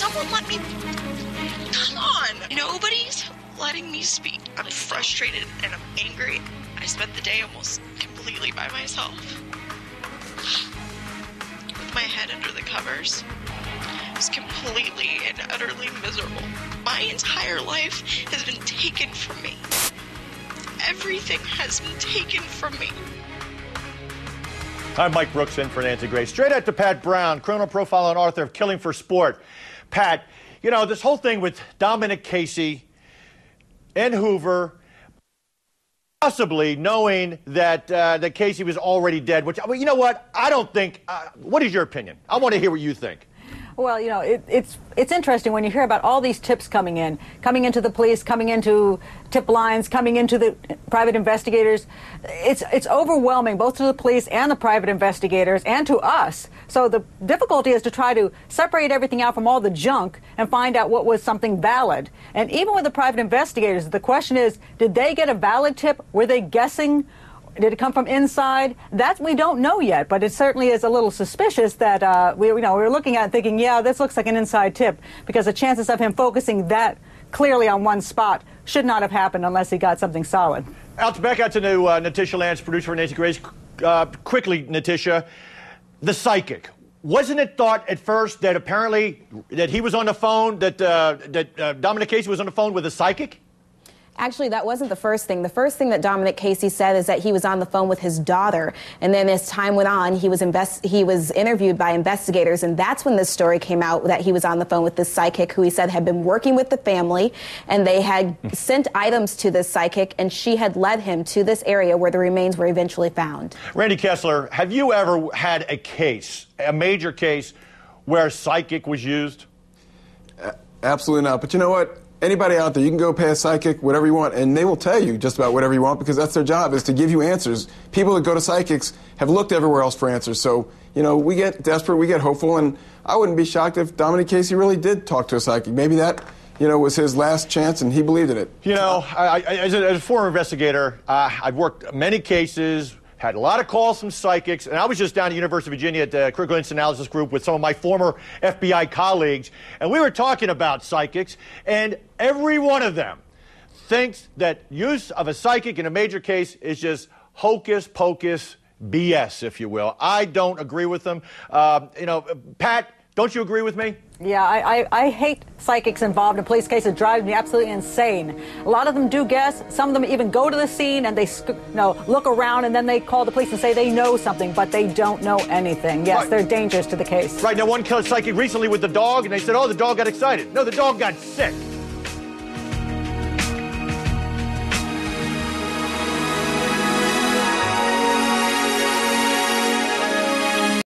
someone let me... Come on! Nobody's letting me speak. I'm frustrated and I'm angry. I spent the day almost completely by myself. With my head under the covers. I was completely and utterly miserable. My entire life has been taken from me. Everything has been taken from me. I'm Mike Brooks in for Nancy Grace. Straight out to Pat Brown, criminal profile and author of Killing for Sport. Pat, you know, this whole thing with Dominic Casey and Hoover, possibly knowing that that Casey was already dead, which, you know what, I don't think, what is your opinion? I want to hear what you think. Well, you know, it's interesting when you hear about all these tips coming into the police, coming into tip lines, coming into the private investigators. It's overwhelming, both to the police and the private investigators and to us. So the difficulty is to try to separate everything out from all the junk and find out what was something valid. And even with the private investigators, the question is, did they get a valid tip? Were they guessing? Did it come from inside? That we don't know yet, but it certainly is a little suspicious that we're looking at it thinking, yeah, this looks like an inside tip, because the chances of him focusing that clearly on one spot should not have happened unless he got something solid. Back out to Natisha Lance, producer for Nancy Grace. Quickly, Natisha, the psychic. Wasn't it thought at first that apparently that he was on the phone, that Dominic Casey was on the phone with a psychic? Actually, that wasn't the first thing. The first thing that Dominic Casey said is that he was on the phone with his daughter. And then as time went on, he was interviewed by investigators. And that's when this story came out, that he was on the phone with this psychic who he said had been working with the family. And they had sent items to this psychic, and she had led him to this area where the remains were eventually found. Randy Kessler, have you ever had a major case, where a psychic was used? Absolutely not. But you know what? Anybody out there, you can go pay a psychic, whatever you want, and they will tell you just about whatever you want, because that's their job, is to give you answers. People that go to psychics have looked everywhere else for answers. So, you know, we get desperate, we get hopeful, and I wouldn't be shocked if Dominic Casey really did talk to a psychic. Maybe that, you know, was his last chance, and he believed in it. You know, as a former investigator, I've worked many cases, had a lot of calls from psychics, and I was just down at the University of Virginia at the Critical Incident Analysis Group with some of my former FBI colleagues, and we were talking about psychics, and every one of them thinks that use of a psychic in a major case is just hocus pocus BS, if you will. I don't agree with them. You know, Pat, don't you agree with me? Yeah, I hate psychics involved in police cases. It drives me absolutely insane. A lot of them do guess. Some of them even go to the scene and they look around, and then they call the police and say they know something, but they don't know anything. Yes, right. They're dangerous to the case. Right. Now, one killed psychic recently with the dog, and they said, oh, the dog got excited. No, the dog got sick.